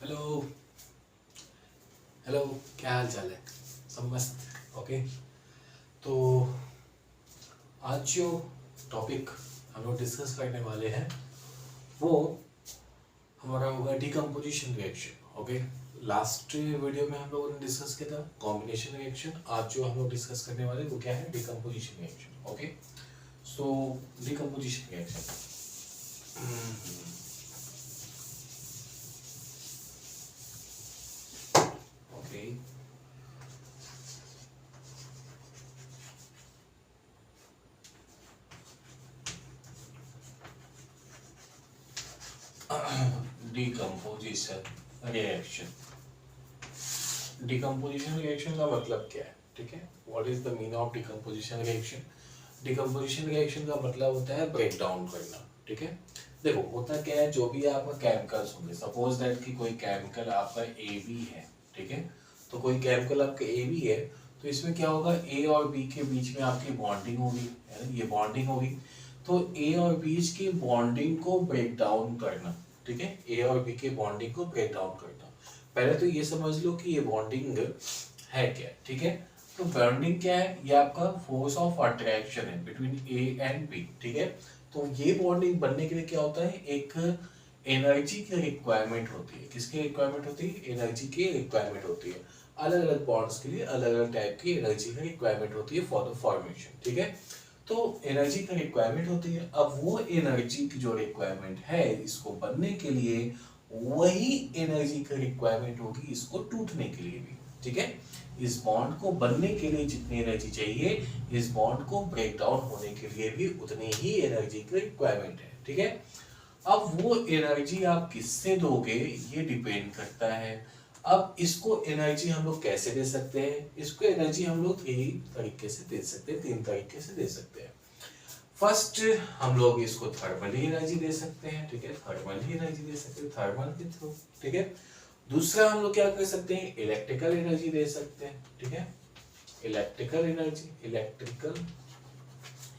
Hello hello, क्या हाल चाल है? सब मस्त। ओके, तो आज जो टॉपिक हम लोग डिस्कस करने वाले हैं वो हमारा होगा decomposition reaction. Okay, last video में हम लोगों ने डिस्कस किया था कॉम्बिनेशन रिएक्शन। आज जो हम लोग डिस्कस करने वाले वो क्या है? Decomposition reaction. Okay, so decomposition reaction. Okay, decomposition reaction. Decomposition reaction का मतलब क्या है? ठीक है, what is the meaning of decomposition reaction? Decomposition reaction का मतलब होता है ब्रेक डाउन करना। ठीक है, देखो होता क्या है, जो भी आपका केमिकल्स होंगे, सपोज दैट कि कोई केमिकल आपका ए बी है। ठीक है, तो कोई केमिकल आपका ए बी है, तो इसमें क्या होगा, ए और बी के बीच में आपकी बॉन्डिंग होगी, है ना, ये बॉन्डिंग होगी। तो ए और बीच की बॉन्डिंग को ब्रेक डाउन करना। ठीक है, ए और बी के बॉन्डिंग को ब्रेक डाउन करना। पहले तो ये समझ लो कि ये बॉन्डिंग है क्या। ठीक है, तो बॉन्डिंग क्या है? ये आपका फोर्स ऑफ अट्रैक्शन है बिटवीन ए एंड बी। ठीक है, तो ये बॉन्डिंग बनने के लिए क्या होता है, एक एनर्जी की रिक्वायरमेंट होती है। किसकी रिक्वायरमेंट होती है? एनर्जी की रिक्वायरमेंट होती है। अलग अलग बॉन्ड्स के लिए अलग अलग टाइप की एनर्जी की रिक्वायरमेंट होती है फॉर द फॉर्मेशन। ठीक है, तो एनर्जी की रिक्वायरमेंट होती है। अब वो एनर्जी की जो रिक्वायरमेंट है इसको बनने के लिए, वही एनर्जी की रिक्वायरमेंट होगी इसको टूटने के लिए भी। ठीक है, इस बॉन्ड को बनने के लिए जितनी एनर्जी चाहिए, इस बॉन्ड को ब्रेक डाउन होने के लिए भी उतनी ही एनर्जी की रिक्वायरमेंट है। ठीक है, अब वो एनर्जी आप किससे दोगे ये डिपेंड करता है। अब इसको एनर्जी हम लोग कैसे दे सकते हैं? इसको एनर्जी हम लोग तीन तरीके से दे सकते हैं, तीन तरीके से दे सकते हैं। फर्स्ट, हम लोग इसको थर्मली एनर्जी दे सकते हैं। ठीक है, थर्मली एनर्जी दे सकते हैं थर्मल के थ्रू। ठीक है, दूसरा हम लोग क्या कर सकते हैं, इलेक्ट्रिकल एनर्जी दे सकते हैं। ठीक है, इलेक्ट्रिकल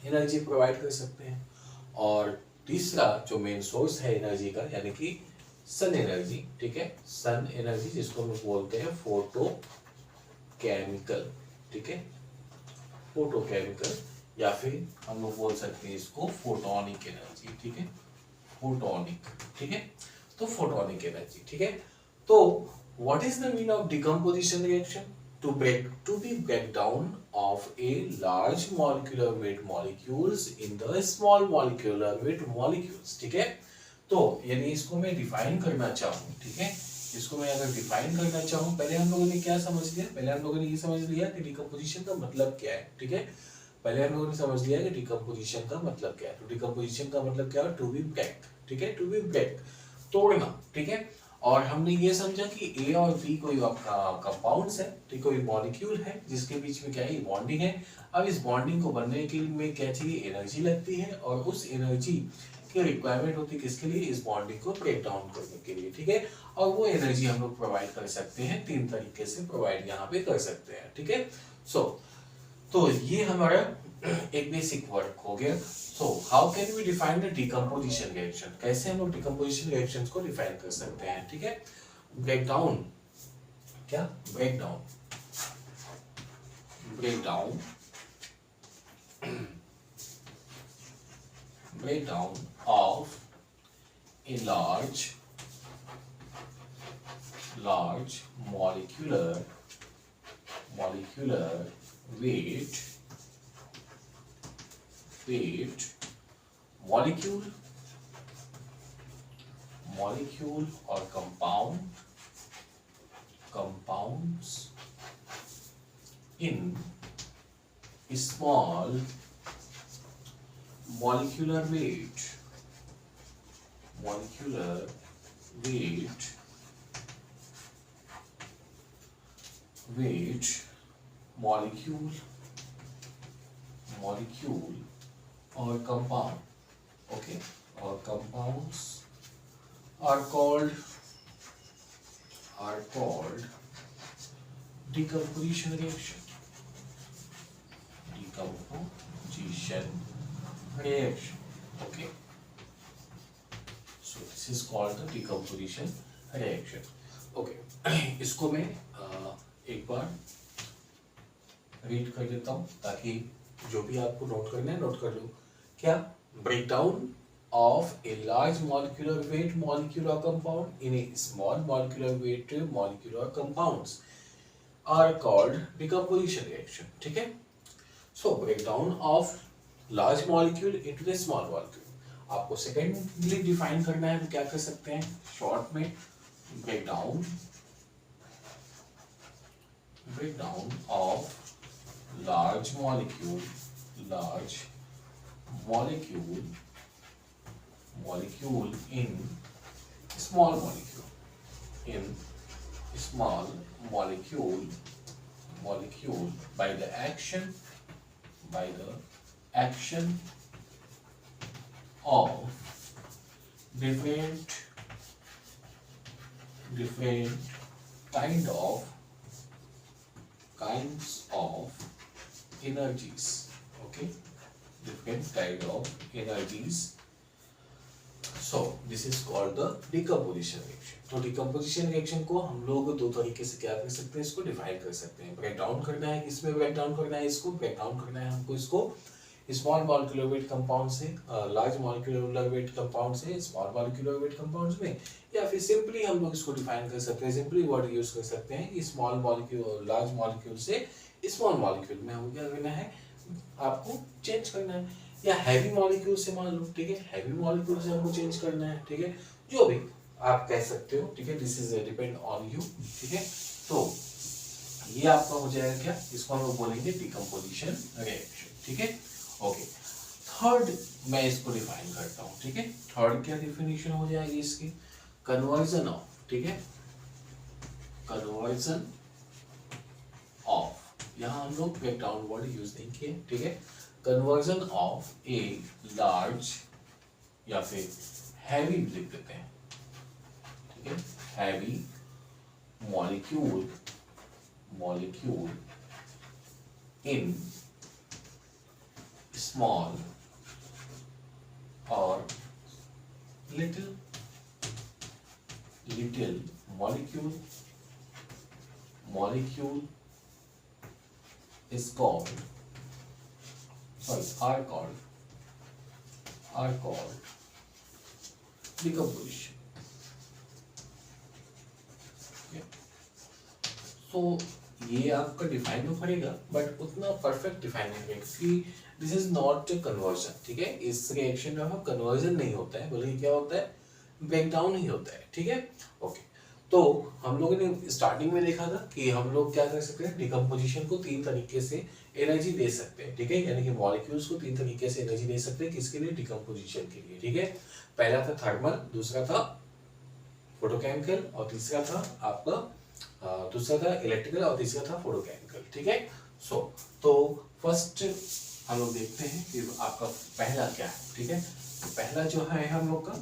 एनर्जी प्रोवाइड कर सकते हैं। और तीसरा जो मेन सोर्स है एनर्जी का, यानी कि सन एनर्जी। ठीक है, सन एनर्जी जिसको हम बोलते हैं फोटो केमिकल। ठीक है, फोटो केमिकल, या फिर हम लोग बोल सकते हैं इसको फोटोनिक एनर्जी। ठीक है, फोटोनिक। ठीक है, तो फोटोनिक एनर्जी। ठीक है, तो what is the mean of decomposition reaction? To be breakdown of a large molecular weight molecules in the small molecular weight molecules। ठीक है, तो यानी इसको मैं डिफाइन करना चाहूँ। ठीक है, इसको मैं अगर डिफाइन करना चाहूँ, पहले हम लोगों ने क्या समझ लिया? पहले हम लोगों ने ये समझ लिया कि डिकम्पोजिशन का मतलब क्या है। ठीक है, पहले हम लोगों ने समझ लिया कि डिकम्पोजिशन का मतलब क्या है। तो डिकम्पोजिशन का मतलब क्या है? To be break. ठीक है, टू बी ब्रेक, तोड़ना। ठीक है, और हमने ये समझा कि ए और बी कोई आपका कंपाउंड्स है, ठीक, कोई मॉलिक्यूल है जिसके बीच में क्या है, बॉन्डिंग है। अब इस बॉन्डिंग को बनने के लिए क्या चाहिए? एनर्जी लगती है, और उस एनर्जी की रिक्वायरमेंट होती है किसके लिए? इस बॉन्डिंग को ब्रेक डाउन करने के लिए। ठीक है, और वो एनर्जी हम लोग प्रोवाइड कर सकते हैं, तीन तरीके से प्रोवाइड यहाँ पे कर सकते हैं। ठीक है, सो तो ये हमारा एक बेसिक वर्क हो गया। So how can we define the decomposition reaction? कैसे हम लोग डिकम्पोजिशन रिएक्शंस को डिफाइन कर सकते हैं? ठीक है, ब्रेक डाउन, क्या break down, break down, break down of a large molecular weight molecule or compounds in small molecular weight molecule or compound. Okay, or compounds are called decomposition reaction. Okay, so this is called the decomposition reaction. Okay इसको मैं एक बार read कर देता हूँ ताकि जो भी आपको नोट करना है नोट कर लो। क्या? Breakdown of a large molecular weight molecular compound in a small molecular weight molecular compounds are called decomposition reaction। ठीक है, so breakdown of large molecule into the small molecule। आपको सेकेंडली डिफाइन करना है तो क्या कर सकते हैं शॉर्ट में, breakdown of large molecule in small molecule by the action of different kinds of energies। okay, different kind of energies, so this is called the decomposition reaction। तो decomposition reaction को हम लोग दो तरीके से क्या कर सकते हैं, इसको डिफाइन कर सकते हैं। ब्रेक डाउन करना है, किसमें ब्रेक डाउन करना है, इसको ब्रेक डाउन करना है हमको इसको स्मॉल मॉलिक्यूलर वेट कंपाउंड से लार्ज मॉलिक्यूलर वेट कंपाउंड से स्मॉल मॉलिक्यूलर वेट कंपाउंड्स में, या फिर सिंपली हम लोग इसको डिफाइन कर सकते हैं, सिंपली वर्ड यूज कर सकते हैं स्मॉल मॉलिक्यूल लार्ज मॉलिक्यूल से स्मॉल मॉलिक्यूल में हमको क्या करना है, आपको चेंज करना है, या हैवी मॉलिक्यूल से मान लो, ठीक है, हैवी मॉलिक्यूल से हमको चेंज करना है, ठीक है, जो भी आप कह सकते हो, ठीक है, this is depend on you. ठीक है, तो ये आपका हो जाएगा क्या, इसको हम लोग बोलेंगे डिकम्पोजिशन रिएक्शन। ठीक है, ओके, थर्ड मैं इसको डिफाइन करता हूँ। ठीक है, थर्ड क्या डिफिनेशन हो जाएगी इसकी, कन्वर्जन ऑफ, ठीक है, कन्वर्जन ऑफ, यहाँ हम लोग ब्रेकडाउन वर्ड यूज नहीं किए। ठीक है, कन्वर्जन ऑफ ए लार्ज या फिर हैवी लिख देते हैं, ठीक है, हैवी मॉलिक्यूल इन स्मॉल और little molecule is called, are called decomposition। तो ये आपका डिफाइन तो करेगा बट उतना परफेक्ट डिफाइन नहीं है क्योंकि दिस इज नॉट कन्वर्जन। ठीक है, इस रिएक्शन में कन्वर्जन नहीं होता है, बल्कि क्या होता है, ब्रेकडाउन ही होता है। ठीक है, ओके, तो हम लोगों ने स्टार्टिंग में देखा था कि हम लोग क्या कर सकते हैं, डिकम्पोजिशन को तीन तरीके से एनर्जी दे सकते हैं। ठीक है, यानी कि मॉलिक्यूल्स को तीन तरीके से एनर्जी दे सकते हैं, किसके लिए, डिकम्पोजिशन के लिए। ठीक है, पहला था थर्मल, दूसरा था फोटोकेमिकल और तीसरा था आपका दूसरा था इलेक्ट्रिकल और तीसरा था फोटोकेमिकल। ठीक है, सो तो फर्स्ट हम लोग देखते हैं कि आपका पहला क्या है। ठीक है, तो पहला जो है हम लोग का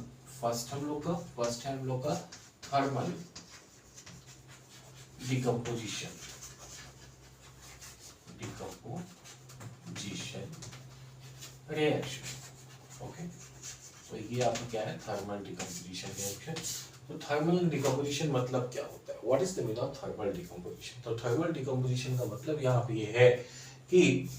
फर्स्ट है हम लोग का थर्मल डिकम्पोजिशन रिएक्शन। ओके, तो ये आपका क्या है, थर्मल डिकम्पोजिशन रिएक्शन। तो थर्मल डिकम्पोजिशन मतलब क्या होता है, what is the meaning of thermal decomposition. तो थर्मल डिकम्पोजिशन का मतलब यहाँ पे ये है कि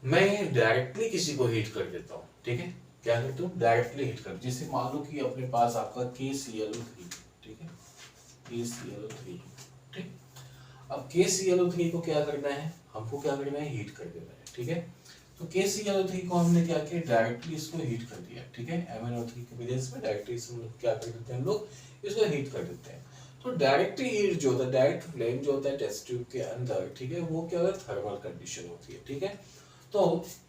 मैं डायरेक्टली किसी को हीट कर देता हूँ। ठीक है, क्या करता हूँ, डायरेक्टली हीट कर, जैसे मान लो कि अपने पास आपका KClO3, ठीक है, KClO3, ठीक, अब KClO3 को क्या करना है, हमको क्या करना है, हीट कर देना है। ठीक है, तो KClO3 को हमने क्या किया, डायरेक्टली इसको हीट कर दिया। ठीक है, MnO3 के प्रेजेंस में डायरेक्टली इसको क्या कर देते हैं, हम लोग इसको हीट कर देते हैं। तो डायरेक्ट हीट जो होता है, डायरेक्ट फ्लेम जो होता है टेस्ट ट्यूब के अंदर, ठीक है, वो क्या होता है, थर्मल कंडीशन होती है। ठीक है, तो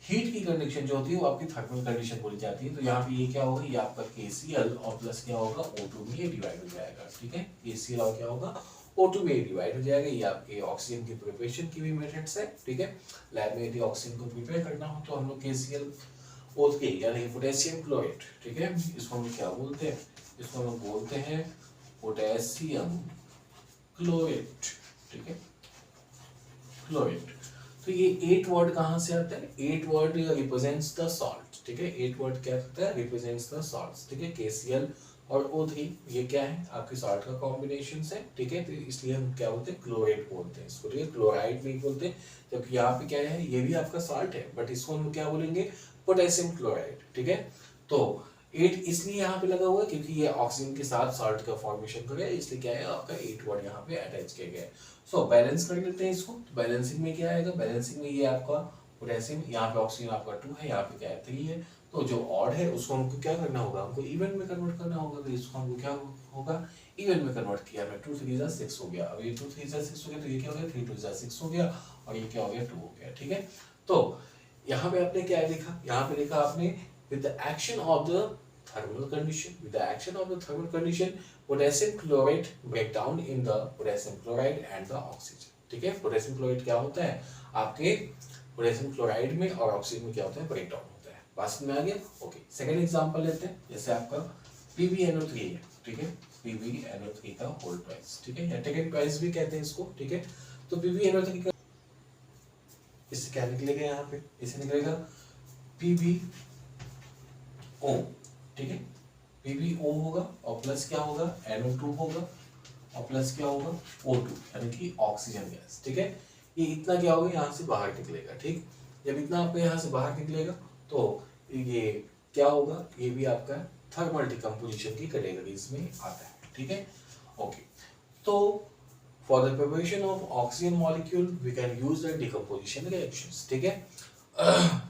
हीट की कंडीशन जो होती है वो आपकी थर्मल कंडीशन बोली जाती है। तो यहाँ पे ये क्या होगा, ये आपका KCl और प्लस क्या होगा, O2 में डिवाइड हो जाएगा। ठीक है, KCl और क्या होगा, O2 में डिवाइड हो जाएगा। ये आपके ऑक्सीजन की प्रिपरेशन की भी मेथड्स है। ठीक है, लैब में यदि ऑक्सीजन को प्रिपेयर करना हो तो हम लोग KClO3 यानी पोटेशियम क्लोराइड, ठीक है, इसको हम क्या बोलते हैं, इसको हम बोलते हैं पोटेशियम क्लोराइड। ठीक है, क्लोराइड। तो ये 8 वर्ड कहाँ से आता है, 8 वर्ड रिप्रेजेंट्स द सॉल्ट। ठीक है, 8 वर्ड क्या करता है, रिप्रेजेंट्स द सॉल्ट्स। ठीक है, KCl और O3 ये क्या है, आपके साल्ट का कॉम्बिनेशन है, ठीक है। तो इसलिए हम क्या बोलते हैं, क्लोराइड बोलते हैं इसको, ठीक है, क्लोराइड नहीं बोलते। जबकि यहाँ पे क्या है, ये भी आपका साल्ट है, बट इसको हम क्या बोलेंगे, पोटेशियम क्लोराइड, ठीक है। तो 8 इसलिए यहाँ पे लगा हुआ है क्योंकि ये ऑक्सीजन के साथ साल्ट का फॉर्मेशन करेगा, इसलिए क्या है, आपका 8 वर्ड यहाँ पे अटैच किया गया है। सो बैलेंस कर लेते हैं इसको। तो बैलेंसिंग में क्या आएगा, बैलेंसिंग में ये आपका पोटेशियम, यहाँ पे ऑक्सीजन आपका 2 है, यहाँ पे क्या है 3 है। तो जो ऑड है उसको हमको क्या करना होगा, हमको इवन में कन्वर्ट करना होगा। तो इसको हमको क्या होगा, इवन में कन्वर्ट किया मैं, 2 3 6 हो गया। अब ये 2 3 6 हो गया, तो ये क्या हो गया, 3 2 6 हो गया, और ये क्या हो गया, 2 हो गया, ठीक है। तो यहाँ पे आपने क्या लिखा, यहाँ पे लिखा आपने with the action of the thermal condition, with the action of the thermal condition, potassium chloride break down in the potassium chloride and the oxygen, ठीक है। पोटेशियम क्लोराइड क्या होता है, आपके पोटेशियम क्लोराइड में और ऑक्सीजन में क्या होता है, ब्रेक डाउन होता है। बात समझ में आ गया। ओके, सेकंड एग्जांपल लेते हैं। जैसे आपका PbNO3 है, ठीक है, PbNO3 का होल ट्वाइस, ठीक है, या टेकन ट्वाइस भी कहते हैं इसको, ठीक है। तो PbNO3 का इससे क्या निकलेगा, यहाँ पे इससे निकलेगा PbO, ठीक है, PbO होगा और प्लस क्या होगा, NO2 होगा और प्लस क्या होगा, O2, यानी कि ऑक्सीजन गैस, ठीक है। ये इतना क्या होगा, यहाँ से बाहर निकलेगा, ठीक। जब इतना आपका यहाँ से बाहर निकलेगा तो ये क्या होगा, ये भी आपका थर्मल डिकम्पोजिशन की कैटेगरीज में आता है, ठीक है। ओके, तो for the preparation of oxygen molecule we can use the decomposition reactions, ठीक है,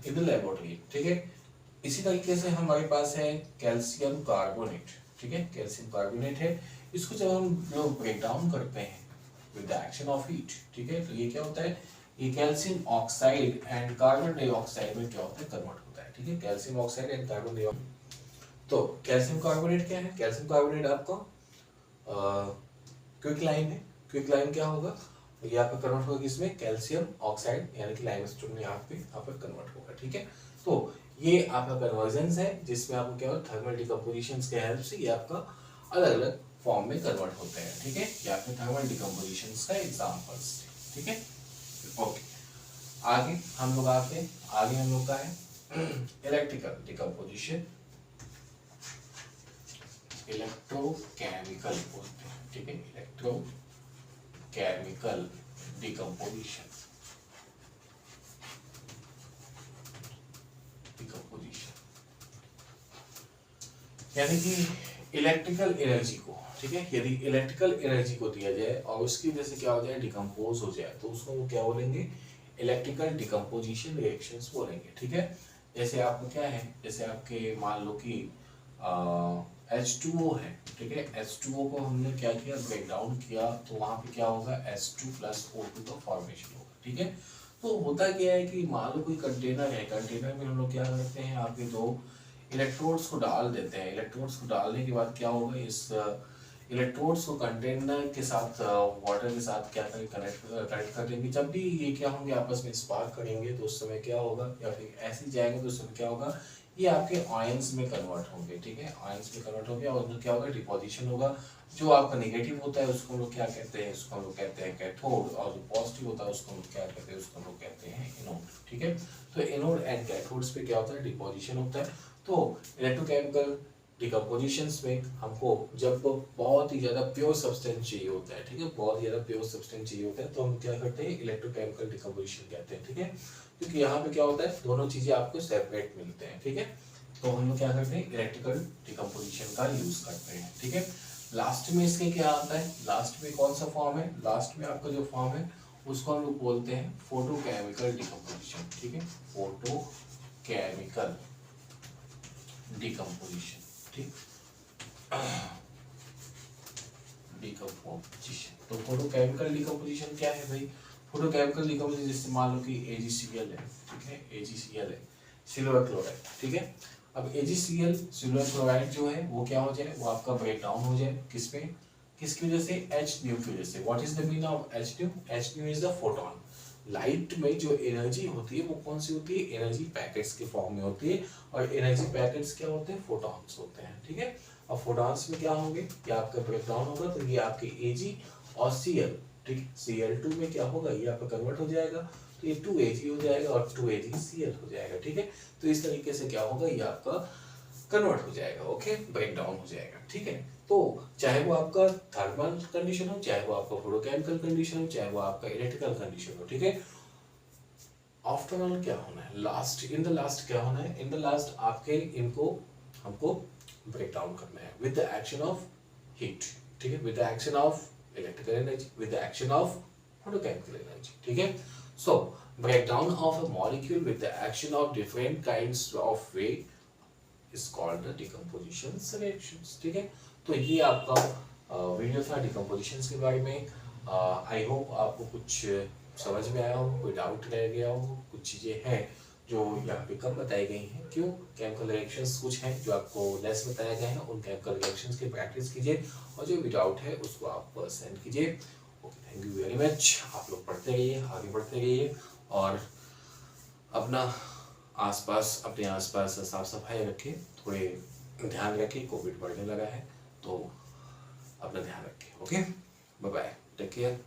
इन द लेबोरेटरी, ठीक है। इसी तरीके से हमारे पास है कैल्शियम कार्बोनेट, ठीक है, कैल्शियम कार्बोनेट है। इसको जब हम लोग ब्रेक डाउन करते हैं with the action of heat, ठीक है, तो ये क्या होता है, ये calcium oxide and carbon dioxide में क्या होता है, कन्वर्ट होता है, ठीक है, calcium oxide and carbon dioxide. तो कैल्शियम कार्बोनेट क्या है, कैल्शियम कार्बोनेट आपका क्विक लाइम है। क्विक लाइम क्या होगा, ये आपका कन्वर्ट होगा किसमें, कैल्शियम ऑक्साइड यानी कि लाइमस्टोन में यहाँ पे कन्वर्ट होगा, ठीक है। तो ये आपका कन्वर्जन है जिसमें आपको क्या होगा, थर्मल डिकम्पोजिशन के हेल्प से ये आपका अलग अलग फॉर्म में कन्वर्ट होते हैं, ठीक है। ये आपके थर्मल डिकम्पोजिशन का एग्जांपल्स, ठीक है। ओके, आगे हम लोग आते हैं, आगे हम लोग का है इलेक्ट्रिकल डिकम्पोजिशन, इलेक्ट्रोकेमिकल बोलते हैं, ठीक है, इलेक्ट्रोकेमिकल डिकम्पोजिशन, यानी कि इलेक्ट्रिकल एनर्जी को, ठीक है, यदि इलेक्ट्रिकल एनर्जी को दिया जाए और उसकी वजह से क्या हो जाए, डिकम्पोज हो जाए, तो उसको वो क्या बोलेंगे, इलेक्ट्रिकल डिकम्पोजिशन रिएक्शंस बोलेंगे, ठीक है। जैसे आपको क्या है, जैसे आपके मान लो कि H2O है, ठीक है, H2O को हमने क्या किया, ब्रेक डाउन किया, तो वहां पे क्या होगा, H2 + O2 का फॉर्मेशन होगा, ठीक है। तो होता क्या है कि मान लो कोई कंटेनर है, कंटेनर में हम लोग क्या करते हैं, आपके दो इलेक्ट्रोड्स को डाल देते हैं। इलेक्ट्रोड्स को डालने के बाद क्या होगा, इस इलेक्ट्रोड्स को कंटेनर के साथ वाटर के साथ क्या करें, कनेक्ट कर देंगे। जब भी ये क्या होंगे, आपस में स्पार्क करेंगे, तो उस समय क्या होगा, या फिर ऐसे ही जाएंगे तो उस समय क्या होगा, ये आपके आयंस में कन्वर्ट होंगे, ठीक है, आयंस में कन्वर्ट होंगे और उनका क्या होगा, डिपोजिशन होगा। जो आपका नेगेटिव होता है उसको हम लोग क्या कहते हैं, उसको हम लोग कहते हैं कैथोड, और जो पॉजिटिव होता है उसको हम लोग क्या कहते हैं, उसको हम लोग कहते हैं एनोड, ठीक है। तो एनोड एंड कैथोड्स पे क्या होता है, डिपोजिशन होता है। तो इलेक्ट्रोकेमिकल डिकम्पोजिशंस में हमको जब बहुत ही ज़्यादा प्योर सब्सटेंस चाहिए होता है, ठीक है, बहुत ही ज़्यादा प्योर सब्सटेंस चाहिए होता है, तो हम क्या करते हैं, इलेक्ट्रोकेमिकल डिकम्पोजिशन कहते हैं, ठीक है। क्योंकि यहाँ पे क्या होता है, दोनों चीज़ें आपको सेपरेट मिलते हैं, ठीक है। तो हम लोग क्या करते हैं, इलेक्ट्रिकल डिकम्पोजिशन का यूज करते हैं, ठीक है। लास्ट में इसके क्या आता है, लास्ट में कौन सा फॉर्म है, लास्ट में आपका जो फॉर्म है उसको हम लोग बोलते हैं फोटोकेमिकल डिकम्पोजिशन, ठीक है, फोटोकेमिकल डिकम्पोजिशन, ठीक, डिकम्पोजिशन। तो फोटोकेमिकल डिकम्पोजिशन क्या है भाई, फोटोकेमिकल डिकम्पोजिशन जैसे मान लो कि AgCl है, ठीक है, AgCl है, सिल्वर क्लोराइड, ठीक है। अब AgCl सिल्वर क्लोराइड जो है वो क्या हो जाए, वो आपका ब्रेक डाउन हो जाए, किस पे, किसकी वजह से, Hν की वजह से। What is the meaning of Hν, Hν is the photon. Light में जो एनर्जी होती है वो कौन सी होती है, एनर्जी पैकेट्स के फॉर्म में होती है, और एनर्जी पैकेट्स क्या होते हैं, फोटॉन्स होते हैं, ठीक है। अब फोटॉन्स में क्या होंगे, ये आपका ब्रेक डाउन होगा, तो ये आपके Ag और Cl, ठीक, Cl2 में क्या होगा, ये आपका कन्वर्ट हो जाएगा, तो ये 2Ag हो जाएगा और 2AgCl हो जाएगा, ठीक है। तो इस तरीके से क्या होगा, ये आपका कन्वर्ट हो जाएगा, ओके, ब्रेक डाउन हो जाएगा, ठीक है। तो चाहे वो आपका थर्मल कंडीशन हो, चाहे वो आपका फोटोकेमिकल कंडीशन हो, चाहे वो आपका इलेक्ट्रिकल कंडीशन हो, ठीक है। आफ्टर ऑल क्या होना है, लास्ट, इन द लास्ट क्या होना है, इन द लास्ट आपके इनको हमको ब्रेक डाउन करना है with the action of heat, ठीक है, with the action of electrical energy, with the action of photochemical energy, ठीक है। सो breakdown of a molecule with the action of different kinds of way is called the decomposition reactions, ठीक है। तो ये आपका video था डिकम्पोजिशंस के बारे में। आई होप आपको कुछ समझ में आया हो, कोई डाउट रह गया हो, कुछ चीज़ें हैं जो यहाँ पे कम बताई गई हैं, क्यों, केमिकल रिएक्शंस कुछ हैं जो आपको लेस बताया गया है, उन केमिकल रिएक्शंस की प्रैक्टिस कीजिए और जो भी डाउट है उसको आप सेंड कीजिए। Okay, thank you very much. आप लोग पढ़ते रहिए, आगे बढ़ते रहिए और अपना अपने आसपास साफ सफाई रखें, थोड़े ध्यान रखें, कोविड बढ़ने लगा है तो अपना ध्यान रखें। Okay, bye bye, take care.